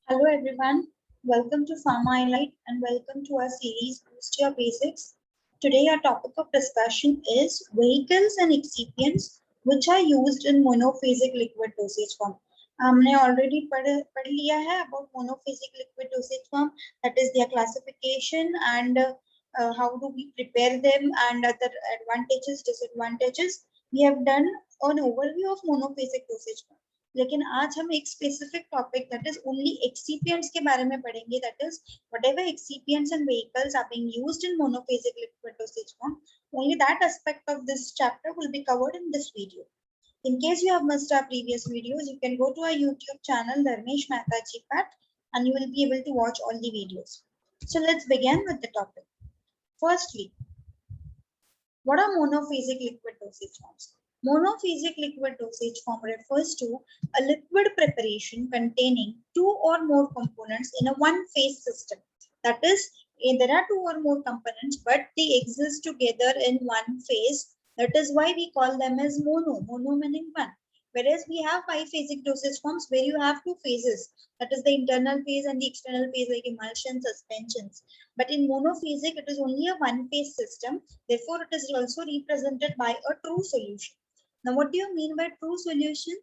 Hello everyone, welcome to Pharma Elite and welcome to our series Boost Your Basics. Today our topic of discussion is vehicles and excipients which are used in monophasic liquid dosage form. हमने already पढ़ लिया है about monophasic liquid dosage form, that is their classification and how do we prepare them and other advantages, disadvantages. We have done an overview of monophasic dosage form. लेकिन आज हम एक specific topic that is only excipients के बारे में पढ़ेंगे that is whatever excipients and vehicles are being used in monophasic liquid dosage form only that aspect of this chapter will be covered in this video. In case you have missed our previous videos, you can go to our YouTube channel Dharmesh Mehta GPAT and you will be able to watch all the videos. So let's begin with the topic. Firstly, what are monophasic liquid dosage forms? Monophasic liquid dosage form refers to a liquid preparation containing two or more components in a one-phase system. That is, there are two or more components, but they exist together in one phase. That is why we call them as mono. Mono meaning one. Whereas we have biphasic dosage forms where you have two phases. That is the internal phase and the external phase, like emulsion, suspensions. But in monophasic, it is only a one-phase system. Therefore, it is also represented by a true solution. Now, what do you mean by true solution?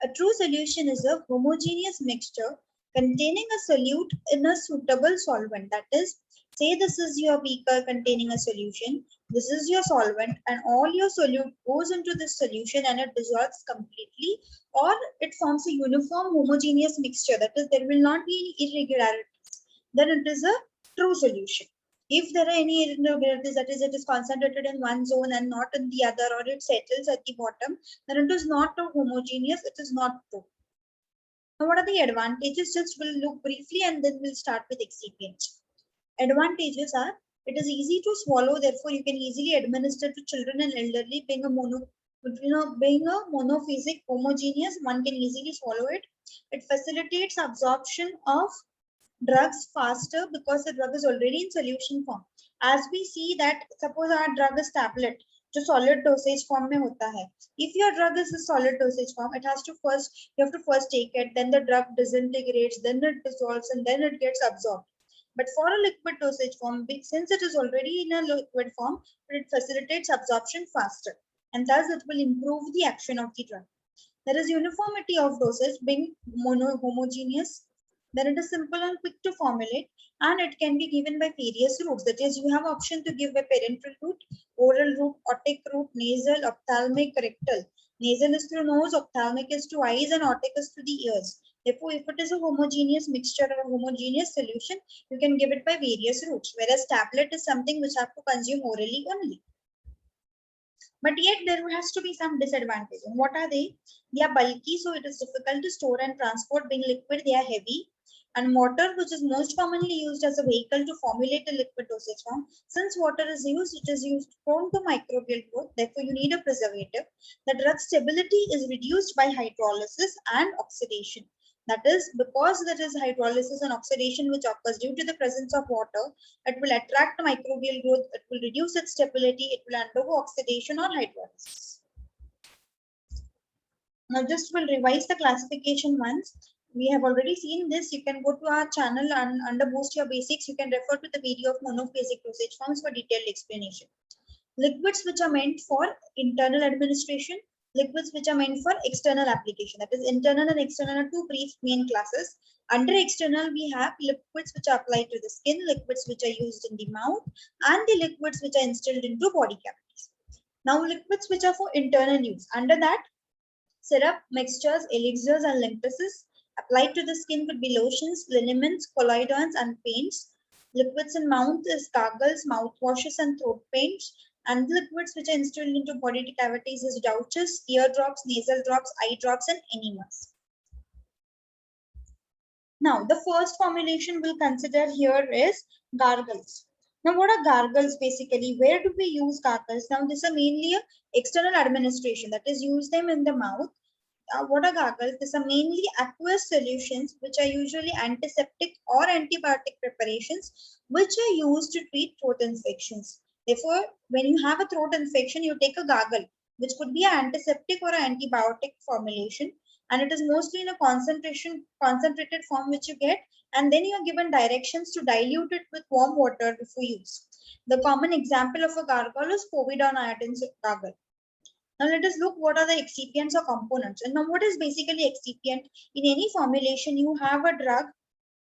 A true solution is a homogeneous mixture containing a solute in a suitable solvent. That is, say this is your beaker containing a solution, this is your solvent, and all your solute goes into this solution and it dissolves completely, or it forms a uniform homogeneous mixture. That is, there will not be any irregularities. Then it is a true solution. If there are any irregularities, that is, it is concentrated in one zone and not in the other, or it settles at the bottom, then it is not a homogeneous, it is not true. Now, what are the advantages? Just we'll look briefly and then we'll start with excipients. Advantages are, it is easy to swallow, therefore you can easily administer to children and elderly. Being a monophasic homogeneous, one can easily swallow it. It facilitates absorption of drugs faster because the drug is already in solution form. As we see that, suppose our drug is tablet, जो solid dosage form में होता है. If your drug is a solid dosage form, you have to first take it, then the drug disintegrates, then it dissolves, and then it gets absorbed. But for a liquid dosage form, since it is already in a liquid form, it facilitates absorption faster, and thus it will improve the action of the drug. There is uniformity of dosage being homogeneous. Then it is simple and quick to formulate, and it can be given by various routes. That is, you have option to give a parenteral route, oral route, otic route, nasal, ophthalmic, rectal. Nasal is through nose, ophthalmic is to eyes, and otic is to the ears. Therefore, if it is a homogeneous mixture or homogeneous solution, you can give it by various routes. Whereas tablet is something which have to consume orally only. But yet there has to be some disadvantage. And what are they? They are bulky, so it is difficult to store and transport. Being liquid, they are heavy. And water, which is most commonly used as a vehicle to formulate a liquid dosage form. Since water is used, it is used prone to microbial growth. Therefore, you need a preservative. The drug stability is reduced by hydrolysis and oxidation. That is, because there is hydrolysis and oxidation which occurs due to the presence of water, it will attract microbial growth, it will reduce its stability, it will undergo oxidation or hydrolysis. Now just we'll revise the classification once. We have already seen this. You can go to our channel and under Boost Your Basics, you can refer to the video of monophasic dosage forms for detailed explanation. Liquids which are meant for internal administration, liquids which are meant for external application. That is, internal and external are two brief main classes. Under external, we have liquids which are applied to the skin, liquids which are used in the mouth, and the liquids which are instilled into body cavities. Now, liquids which are for internal use. Under that, syrup, mixtures, elixirs, and limpesses. Applied to the skin could be lotions, liniments, colloidons, and paints. Liquids in mouth is gargles, mouthwashes, and throat paints. And liquids which are instilled into body cavities is douches, ear drops, nasal drops, eye drops, and enemas. Now, the first formulation we'll consider here is gargles. Now, what are gargles basically? Where do we use gargles? Now, this is mainly a external administration, that is, use them in the mouth. What are gargles? These are mainly aqueous solutions which are usually antiseptic or antibiotic preparations which are used to treat throat infections. Therefore, when you have a throat infection, you take a gargle, which could be an antiseptic or an antibiotic formulation. and it is mostly in a concentrated form which you get, and then you are given directions to dilute it with warm water before use. The common example of a gargle is povidone iodine gargle. Now let us look what are the excipients or components. And now what is basically excipient? In any formulation, you have a drug,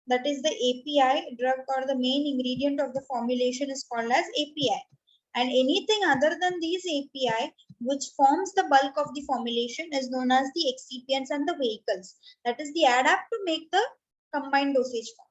that is the API. Drug or the main ingredient of the formulation is called as API. And anything other than these API which forms the bulk of the formulation is known as the excipients and the vehicles. That is the adduct to make the combined dosage form.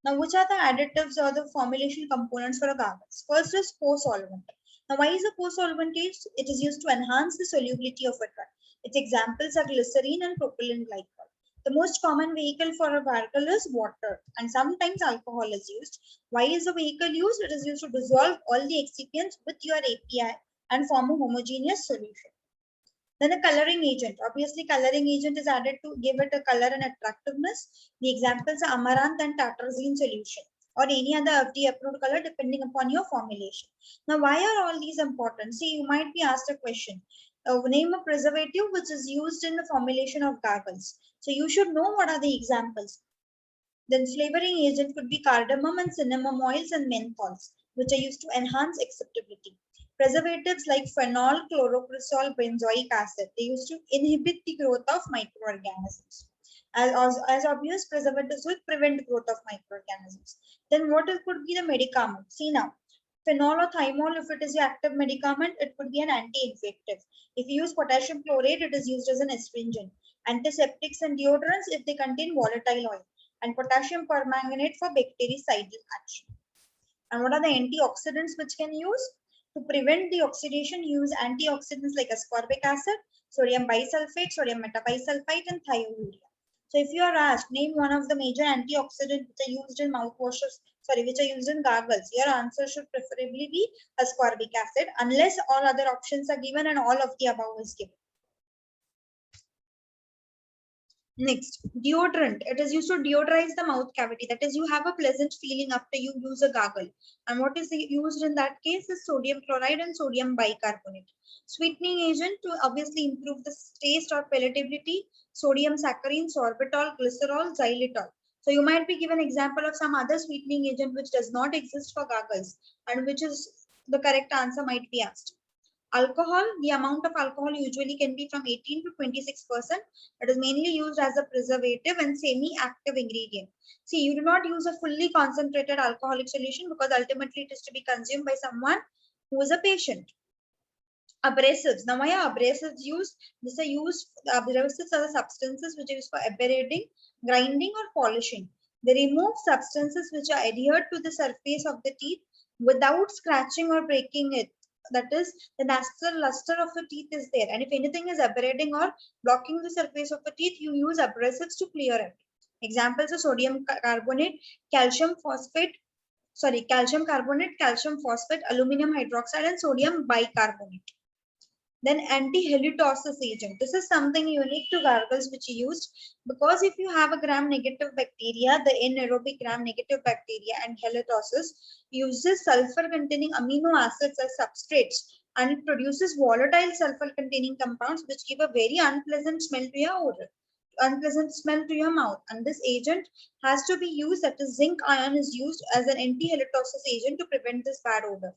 Now, which are the additives or the formulation components for a gargles? First is co-solvent. Now, why is a co-solvent used? It is used to enhance the solubility of a drug. Its examples are glycerine and propylene glycol. The most common vehicle for a gargle is water, and sometimes alcohol is used. Why is the vehicle used? It is used to dissolve all the excipients with your API and form a homogeneous solution. Then a coloring agent. Obviously, coloring agent is added to give it a color and attractiveness. The examples are amaranth and tartrazine solution, or any other FDA-approved color depending upon your formulation. Now, why are all these important? See, you might be asked a question. Name a preservative which is used in the formulation of gargles. So you should know what are the examples. Then flavoring agent could be cardamom and cinnamon oils and menthols, which are used to enhance acceptability. Preservatives like phenol, chlorocresol, benzoic acid, they used to inhibit the growth of microorganisms. As obvious, preservatives will prevent growth of microorganisms. Then what could be the medicament? See now, phenol or thymol, if it is your active medicament, it could be an anti-infective. If you use potassium chlorate, it is used as an astringent. Antiseptics and deodorants if they contain volatile oil, and potassium permanganate for bactericidal action. And what are the antioxidants which can use? To prevent the oxidation, use antioxidants like ascorbic acid, sodium bisulfate, sodium metabisulfite, and thiourea. So if you are asked, name one of the major antioxidants which are used in mouthwashes, which are used in gargles, your answer should preferably be ascorbic acid, unless all other options are given and all of the above is given. Next, deodorant. It is used to deodorize the mouth cavity. That is, you have a pleasant feeling after you use a gargle. And what is used in that case is sodium chloride and sodium bicarbonate. Sweetening agent to obviously improve the taste or palatability, sodium saccharin, sorbitol, glycerol, xylitol. So you might be given example of some other sweetening agent which does not exist for gargles, and which is the correct answer might be asked. Alcohol, the amount of alcohol usually can be from 18 to 26%. It is mainly used as a preservative and semi-active ingredient. See, you do not use a fully concentrated alcoholic solution because ultimately it is to be consumed by someone who is a patient. Abrasives. Now, why are abrasives used? These are used, abrasives are the substances which are used for abradating, grinding, or polishing. They remove substances which are adhered to the surface of the teeth without scratching or breaking it. That is, the natural luster of the teeth is there, and if anything is abrading or blocking the surface of the teeth, you use abrasives to clear it. Examples are sodium carbonate, calcium phosphate, calcium carbonate, calcium phosphate, aluminum hydroxide, and sodium bicarbonate. Then anti-halitosis agent. This is something unique to gargles which are used because if you have a gram-negative bacteria, the anaerobic gram-negative bacteria and halitosis uses sulfur-containing amino acids as substrates, and it produces volatile sulfur-containing compounds which give a very unpleasant smell to your mouth. And this agent has to be used, that is zinc ion is used as an anti-halitosis agent to prevent this bad odor.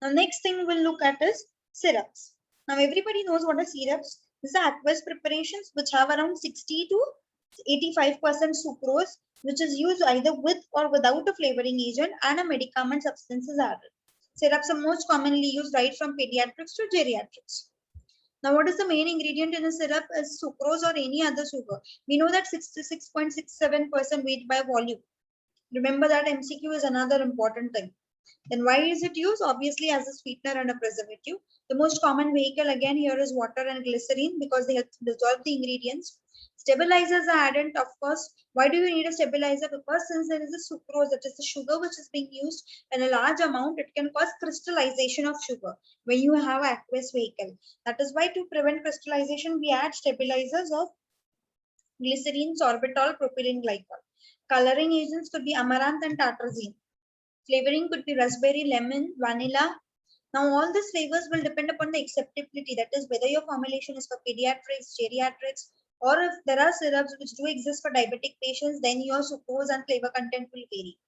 Now, next thing we'll look at is syrups. Now, everybody knows what are syrups. These are aqueous preparations which have around 60 to 85% sucrose, which is used either with or without a flavoring agent, and a medicament substance is added. Syrups are most commonly used right from pediatrics to geriatrics. Now, what is the main ingredient in a syrup? Is sucrose or any other sugar. We know that 66.67% weight by volume. Remember that MCQ is another important thing. Then why is it used? Obviously as a sweetener and a preservative. The most common vehicle again here is water and glycerine because they help dissolve the ingredients. Stabilizers are added, of course. Why do you need a stabilizer? Because since there is a sucrose, that is the sugar which is being used in a large amount, it can cause crystallization of sugar when you have an aqueous vehicle. That is why to prevent crystallization, we add stabilizers of glycerine, sorbitol, propylene glycol. Coloring agents could be amaranth and tartrazine. Flavoring could be raspberry, lemon, vanilla, Now, all these flavors will depend upon the acceptability, that is, whether your formulation is for pediatrics, geriatrics, or if there are syrups which do exist for diabetic patients, then your sucrose and flavor content will vary.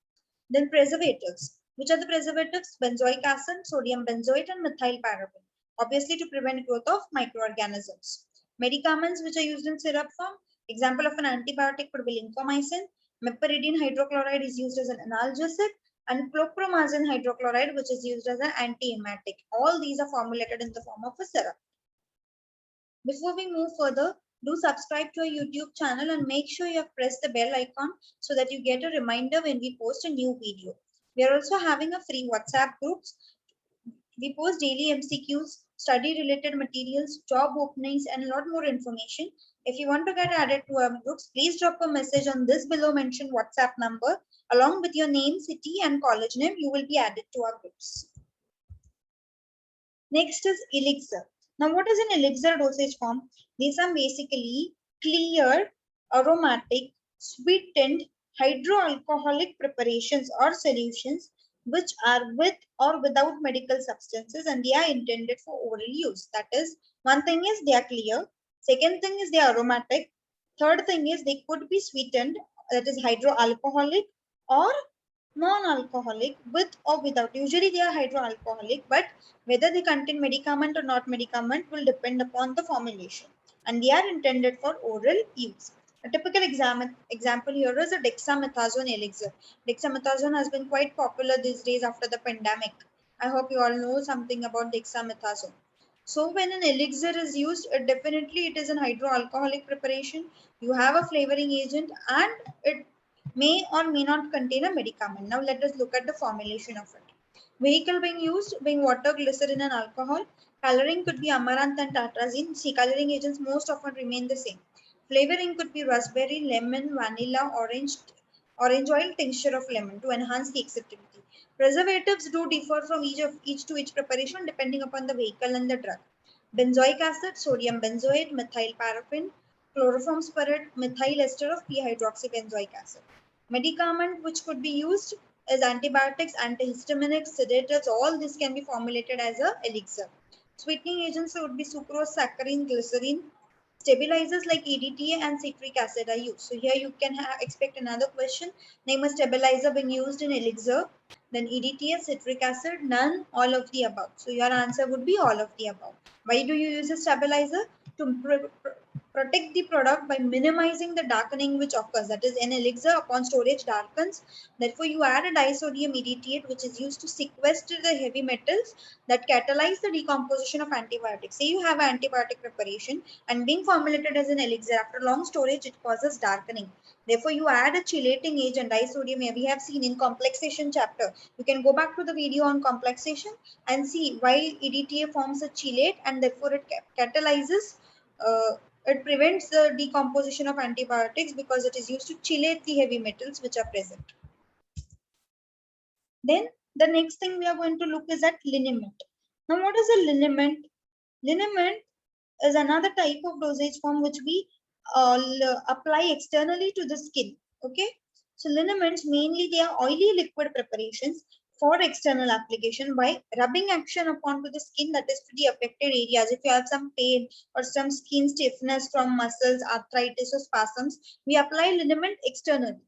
Then preservatives. Which are the preservatives? Benzoic acid, sodium benzoate, and methyl paraben. Obviously, to prevent growth of microorganisms. Medicaments which are used in syrup form. Example of an antibiotic could be lincomycin. Meperidine hydrochloride is used as an analgesic, and chlorpromazine hydrochloride, which is used as an antiemetic. All these are formulated in the form of a syrup. Before we move further, do subscribe to our YouTube channel and make sure you have pressed the bell icon so that you get a reminder when we post a new video. We are also having a free WhatsApp groups. We post daily MCQs, study related materials, job openings, and a lot more information. If you want to get added to our groups, please drop a message on this below mentioned WhatsApp number along with your name, city, and college name. You will be added to our groups. Next is elixir. Now, what is an elixir dosage form? These are basically clear, aromatic, sweetened, hydroalcoholic preparations or solutions which are with or without medical substances, and they are intended for oral use. That is, one thing is they are clear. Second thing is they are aromatic. Third thing is they could be sweetened, that is hydroalcoholic, or non-alcoholic, with or without. Usually they are hydroalcoholic, but whether they contain medicament or not medicament will depend upon the formulation, and they are intended for oral use. A typical example here is a dexamethasone elixir. Dexamethasone has been quite popular these days after the pandemic. I hope you all know something about dexamethasone. So when an elixir is used, definitely it is an hydroalcoholic preparation. You have a flavoring agent, and it may or may not contain a medicament. Now let us look at the formulation of it. Vehicle being used being water, glycerin, and alcohol. Coloring could be amaranth and tartrazine. See, coloring agents most often remain the same. Flavoring could be raspberry, lemon, vanilla, orange oil, tincture of lemon to enhance the acceptability. Preservatives do differ from each to each preparation depending upon the vehicle and the drug. Benzoic acid, sodium benzoate, methyl paraffin, chloroform spirit, methyl ester of p-hydroxybenzoic acid. Medicament which could be used as antibiotics, antihistaminics, sedatives, all this can be formulated as a elixir. Sweetening agents would be sucrose, saccharin, glycerin. Stabilizers like EDTA and citric acid are used. So here you can expect another question. Name a stabilizer being used in elixir. Then EDTA, citric acid, none, all of the above. So your answer would be all of the above. Why do you use a stabilizer? To protect the product by minimizing the darkening which occurs. That is, an elixir upon storage darkens. Therefore, you add a disodium EDTA which is used to sequester the heavy metals that catalyze the decomposition of antibiotics. Say you have an antibiotic preparation and being formulated as an elixir, after long storage it causes darkening. Therefore, you add a chelating agent, disodium. We have seen in complexation chapter. You can go back to the video on complexation and see why EDTA forms a chelate, and therefore it catalyzes, it prevents the decomposition of antibiotics because it is used to chelate the heavy metals which are present. Then the next thing we are going to look is at liniment. Now, what is a liniment? Liniment is another type of dosage form which we apply externally to the skin. Okay, so liniments mainly they are oily liquid preparations for external application by rubbing action upon to the skin, that is to the affected areas. If you have some pain or some skin stiffness from muscles, arthritis or spasms, we apply liniment externally.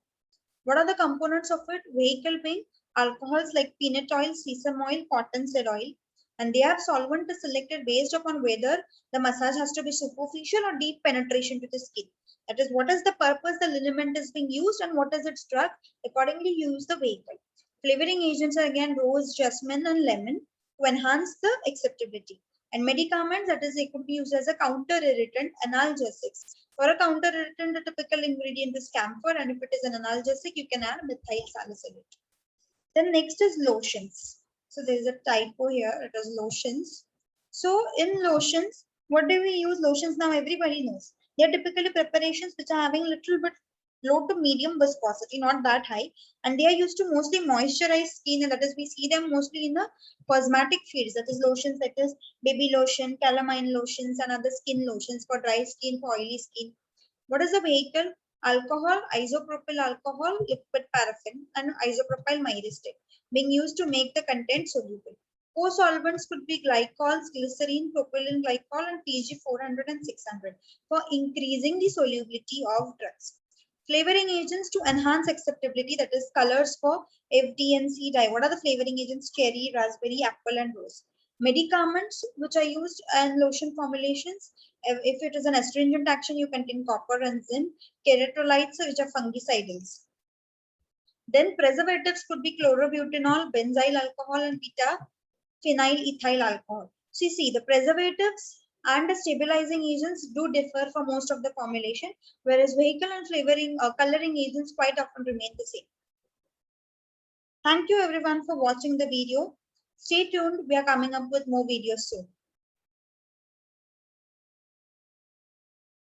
What are the components of it? Vehicle being alcohols like peanut oil, sesame oil, cottonseed oil, and they have solvent is selected based upon whether the massage has to be superficial or deep penetration to the skin. That is, what is the purpose the liniment is being used and what is its drug. Accordingly, you use the vehicle. Flavoring agents are again rose, jasmine, and lemon to enhance the acceptability. And medicaments, that is, they could be used as a counter irritant, analgesics. For a counter irritant, the typical ingredient is camphor, and if it is an analgesic, you can add methyl salicylate. Then next is lotions. So there is a typo here, it is lotions. So in lotions, what do we use lotions now? Everybody knows. They are typically preparations which are having little bit low to medium viscosity, not that high, and they are used to mostly moisturize skin, and that is we see them mostly in the cosmetic fields. That is lotions, that is baby lotion, calamine lotions, and other skin lotions for dry skin, for oily skin. What is the vehicle? Alcohol, isopropyl alcohol, liquid paraffin, and isopropyl myristic being used to make the content soluble. Co-solvents could be glycols, glycerine, propylene glycol, and Pg400 and 600 for increasing the solubility of drugs. Flavoring agents to enhance acceptability, that is colors for F, D, and C dye. What are the flavoring agents? Cherry, raspberry, apple, and rose. Medicaments which are used in lotion formulations. If it is an astringent action, you contain copper and zinc. Keratolites, which are fungicidals. Then preservatives could be chlorobutanol, benzyl alcohol, and beta phenyl ethyl alcohol. So you see the preservatives and the stabilizing agents do differ for most of the formulation, whereas vehicle and flavoring coloring agents quite often remain the same. Thank you everyone for watching the video. Stay tuned. We are coming up with more videos soon.